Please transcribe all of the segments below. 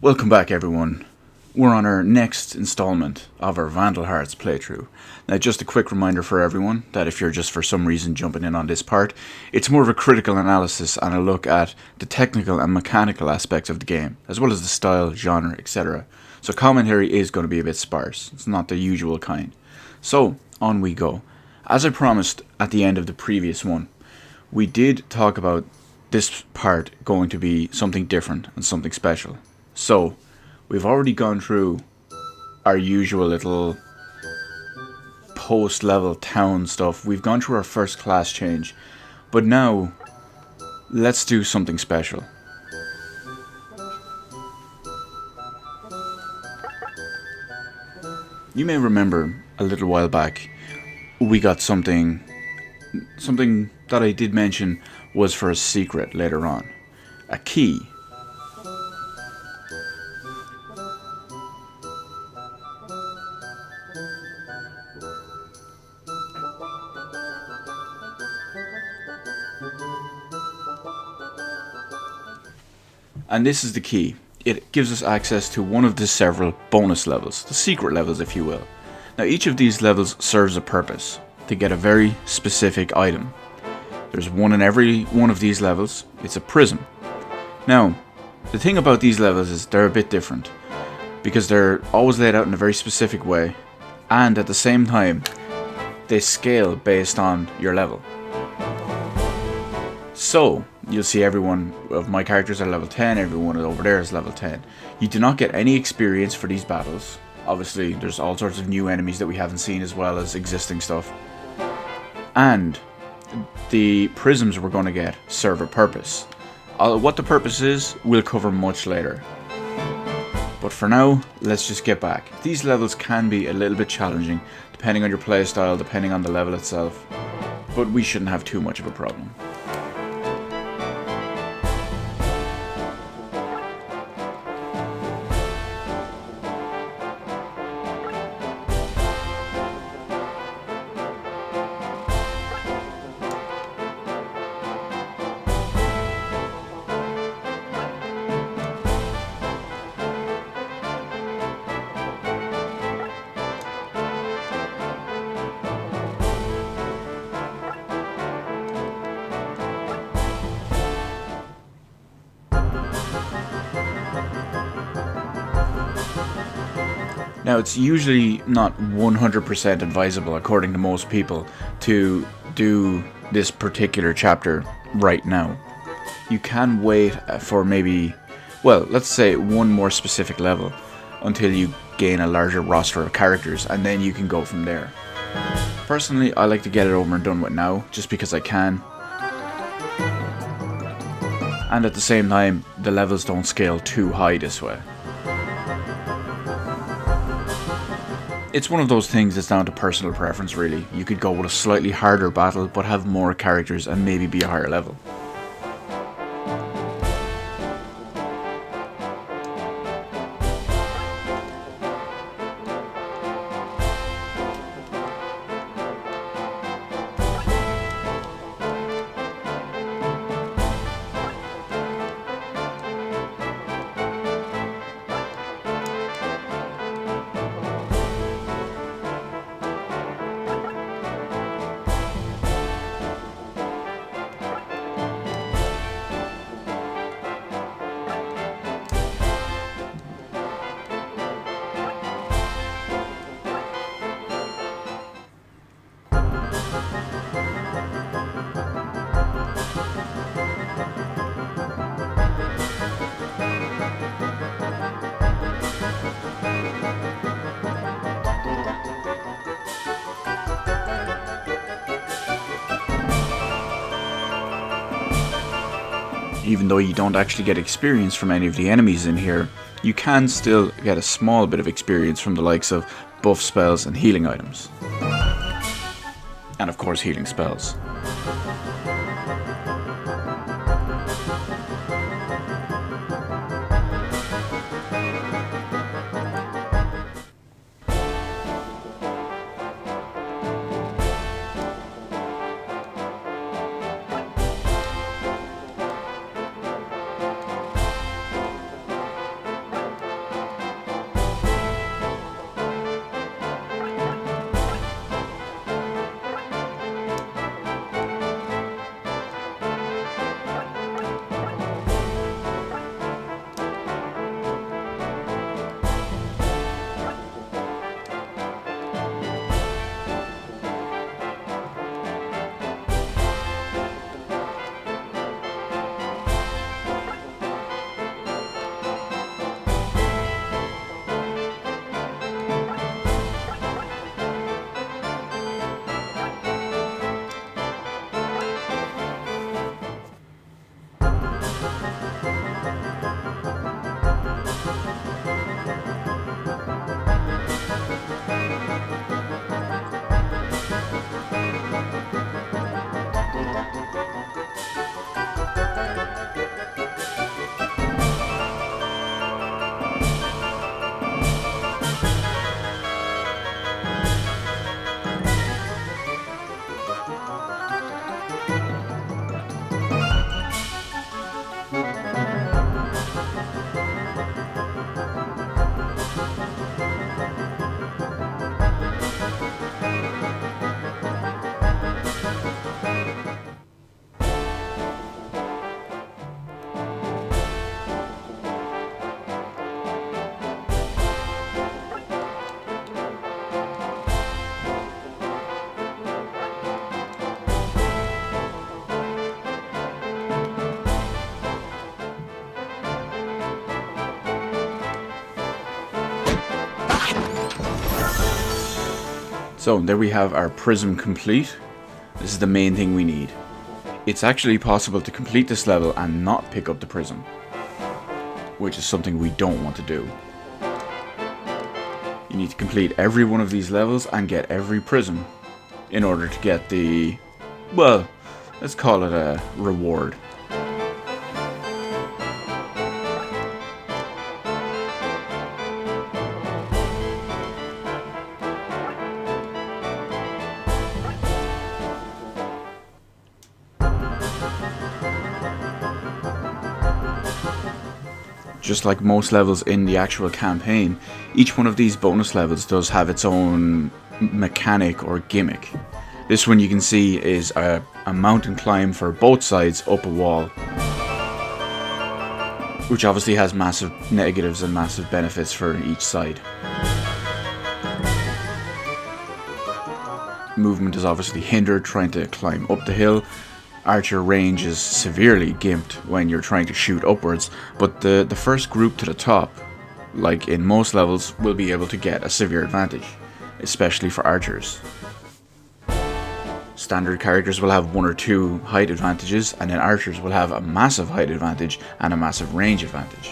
Welcome back, everyone. We're on our next installment of our Vandal Hearts playthrough. Now, just a quick reminder for everyone that if you're just for some reason jumping in on this part, it's more of a critical analysis and a look at the technical and mechanical aspects of the game, as well as the style, genre, etc. So commentary is going to be a bit sparse. It's not the usual kind. So, on we go. As I promised at the end of the previous one, we did talk about this part going to be something different and something special. So, we've already gone through our usual little post-level town stuff. We've gone through our first class change. But now, let's do something special. You may remember a little while back, we got something that I did mention was for a secret later on. A key. And this is the key. It gives us access to one of the several bonus levels, the secret levels if you will. Now each of these levels serves a purpose, to get a very specific item. There's one in every one of these levels. It's a prism. Now, the thing about these levels is they're a bit different, because they're always laid out in a very specific way, and at the same time, they scale based on your level. So, you'll see every one of my characters are level 10, everyone over there is level 10. You do not get any experience for these battles. Obviously, there's all sorts of new enemies that we haven't seen as well as existing stuff. And the prisms we're going to get serve a purpose. What the purpose is, we'll cover much later. But for now, let's just get back. These levels can be a little bit challenging, depending on your playstyle, depending on the level itself. But we shouldn't have too much of a problem. Now, it's usually not 100% advisable, according to most people, to do this particular chapter right now. You can wait for maybe, well, let's say one more specific level until you gain a larger roster of characters, and then you can go from there. Personally, I like to get it over and done with now, just because I can. And at the same time, the levels don't scale too high this way. It's one of those things that's down to personal preference, really. You could go with a slightly harder battle, but have more characters and maybe be a higher level. Even though you don't actually get experience from any of the enemies in here, you can still get a small bit of experience from the likes of buff spells and healing items. And of course healing spells. So there we have our prism complete. This is the main thing we need. It's actually possible to complete this level and not pick up the prism, which is something we don't want to do. You need to complete every one of these levels and get every prism in order to get the, well, let's call it a reward. Just like most levels in the actual campaign, each one of these bonus levels does have its own mechanic or gimmick. This one you can see is a mountain climb for both sides up a wall, which obviously has massive negatives and massive benefits for each side. Movement is obviously hindered trying to climb up the hill. Archer range is severely gimped when you're trying to shoot upwards, but the first group to the top, like in most levels, will be able to get a severe advantage, especially for archers. Standard characters will have 1 or 2 height advantages, and then archers will have a massive height advantage and a massive range advantage.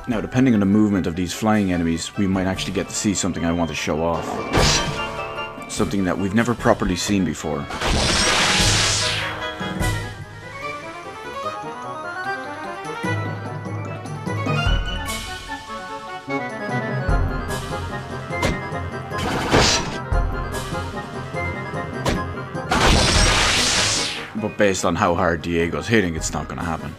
Now, depending on the movement of these flying enemies, we might actually get to see something I want to show off. Something that we've never properly seen before. But based on how hard Diego's hitting, it's not going to happen.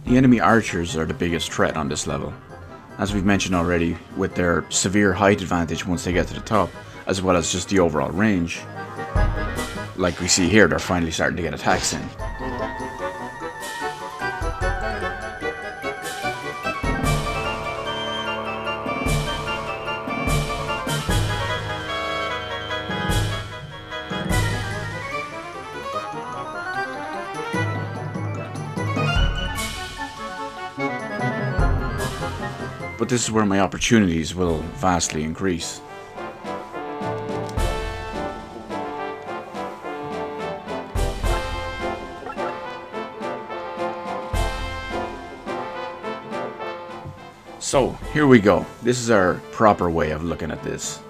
The enemy archers are the biggest threat on this level, as we've mentioned already, with their severe height advantage once they get to the top, as well as just the overall range. Like we see here, they're finally starting to get attacks in. But this is where my opportunities will vastly increase. So, here we go. This is our proper way of looking at this.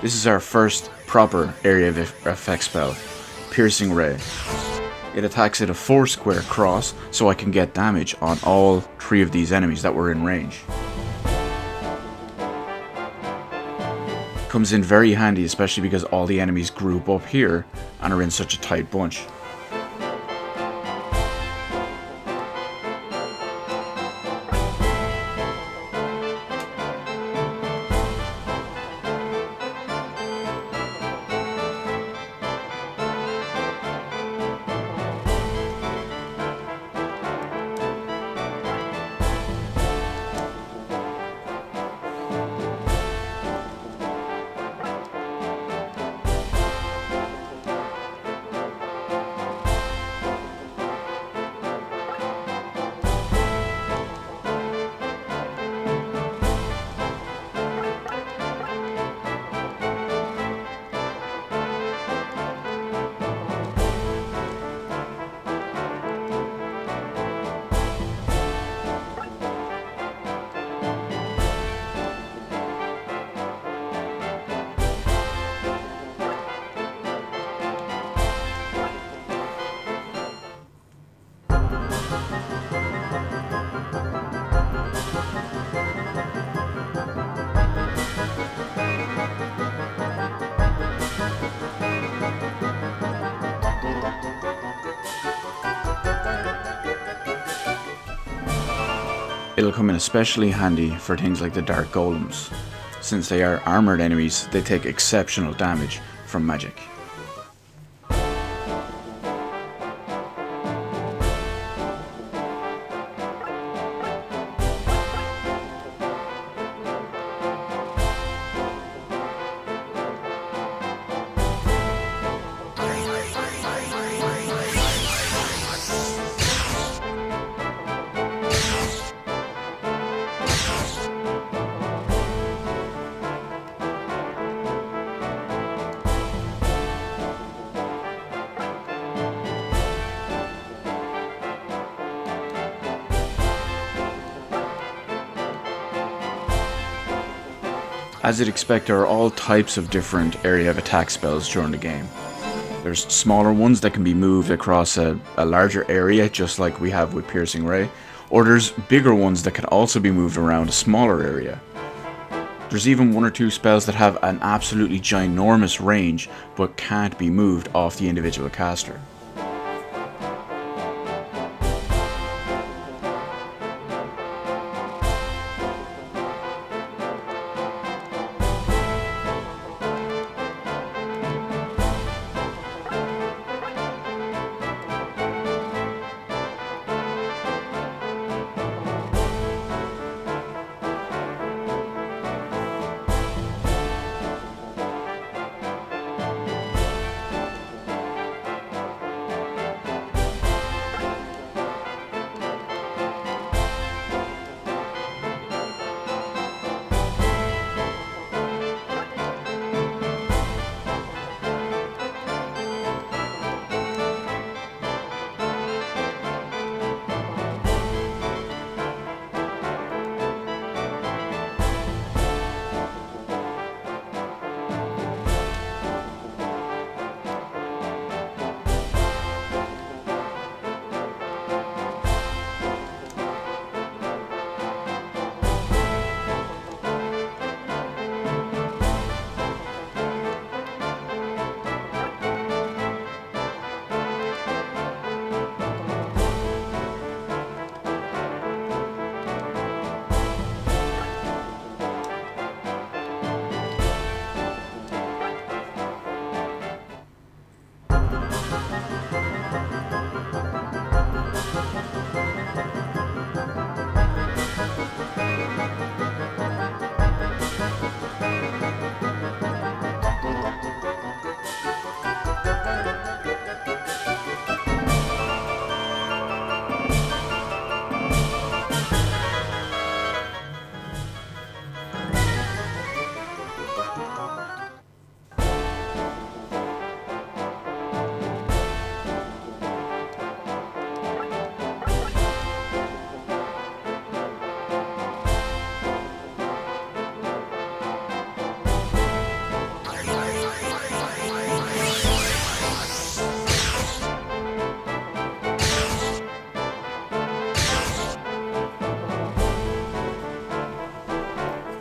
This is our first proper area of effect spell, Piercing Ray. It attacks at a 4-square cross, so I can get damage on all 3 of these enemies that were in range. Comes in very handy, especially because all the enemies group up here and are in such a tight bunch. It'll come in especially handy for things like the Dark Golems. Since they are armoured enemies, they take exceptional damage from magic. As you'd expect, there are all types of different area of attack spells during the game. There's smaller ones that can be moved across a larger area, just like we have with Piercing Ray, or there's bigger ones that can also be moved around a smaller area. There's even one or two spells that have an absolutely ginormous range, but can't be moved off the individual caster.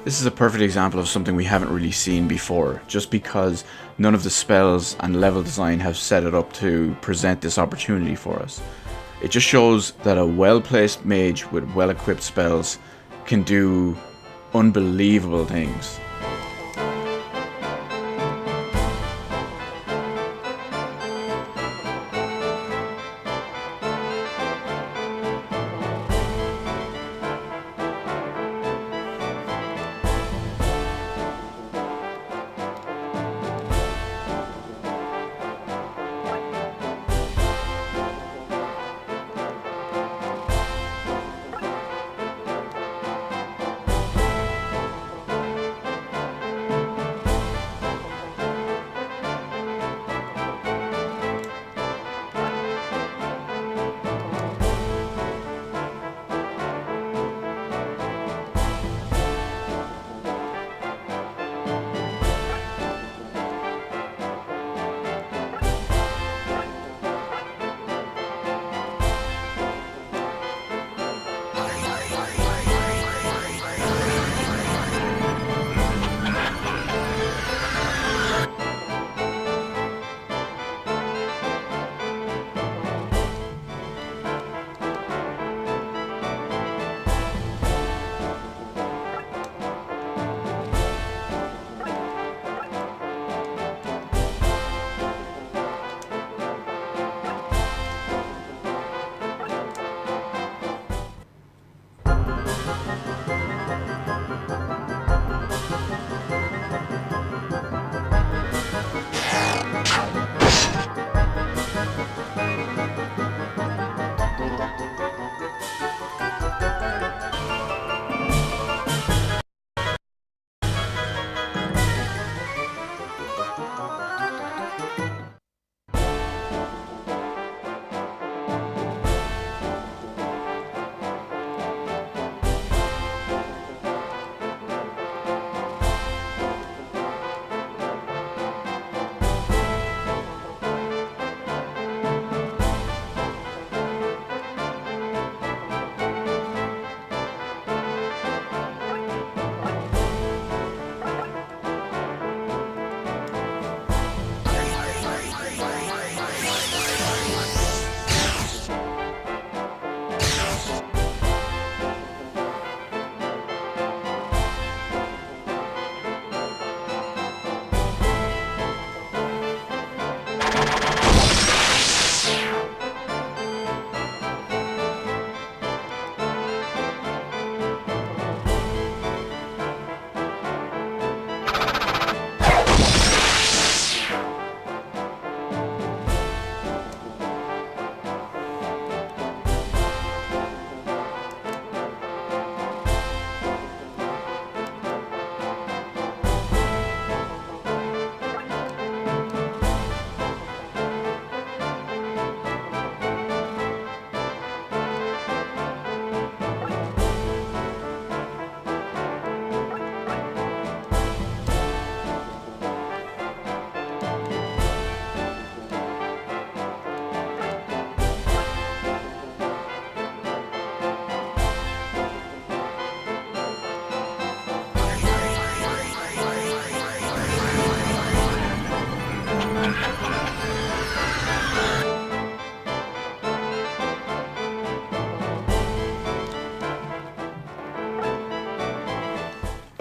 This is a perfect example of something we haven't really seen before, just because none of the spells and level design have set it up to present this opportunity for us. It just shows that a well-placed mage with well-equipped spells can do unbelievable things.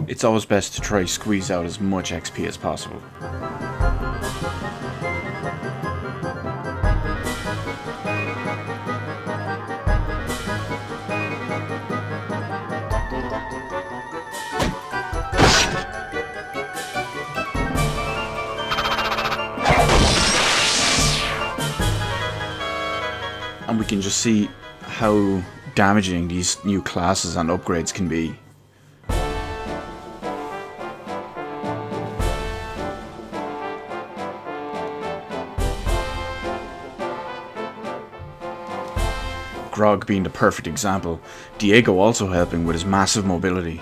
It's always best to try squeeze out as much XP as possible. And we can just see how damaging these new classes and upgrades can be. Grog being the perfect example, Diego also helping with his massive mobility.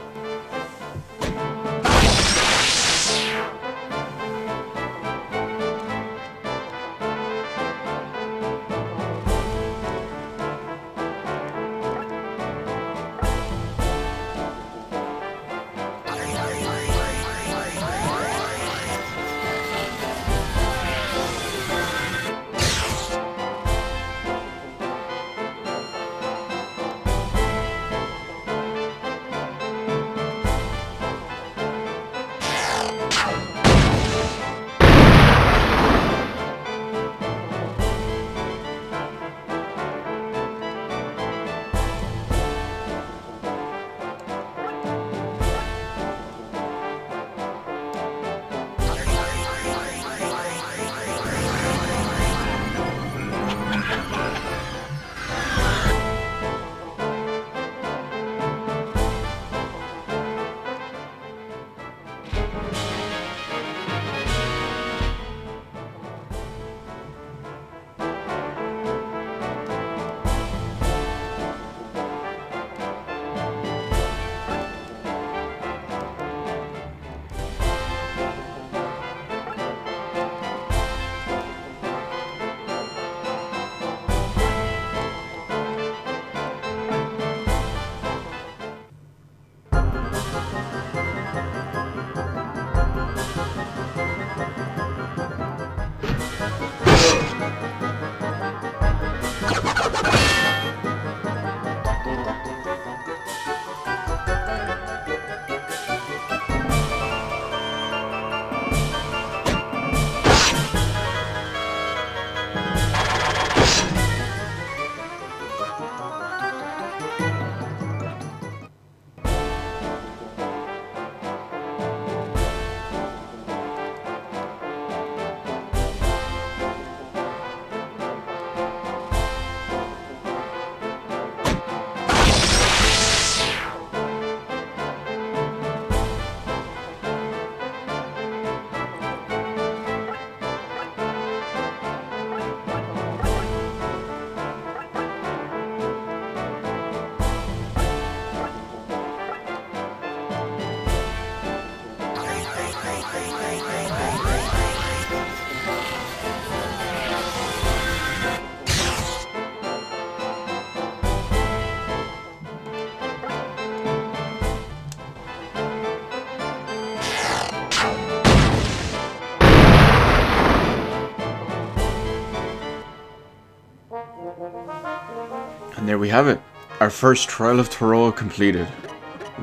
And there we have it, our first Trial of Tyrol completed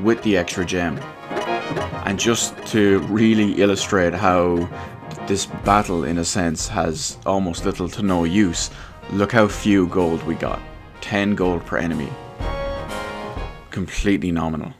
with the extra gem. And just to really illustrate how this battle in a sense has almost little to no use, look how few gold we got. 10 gold per enemy. Completely nominal.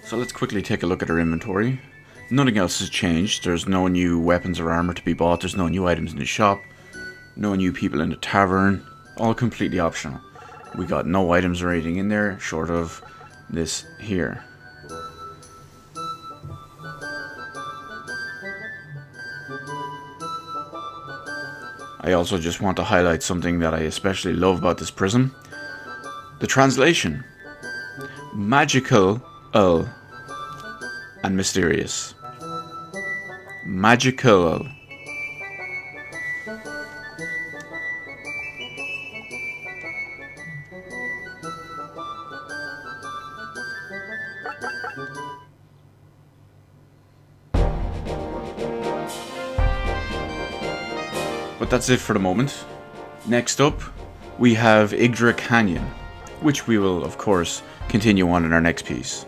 So let's quickly take a look at our inventory. Nothing else has changed. There's no new weapons or armor to be bought. There's no new items in the shop. No new people in the tavern. All completely optional. We got no items or anything in there short of this here. I also just want to highlight something that I especially love about this prism. The translation. Magical and mysterious. Magical. But that's it for the moment. Next up, we have Yggdra Canyon, which we will, of course, continue on in our next piece.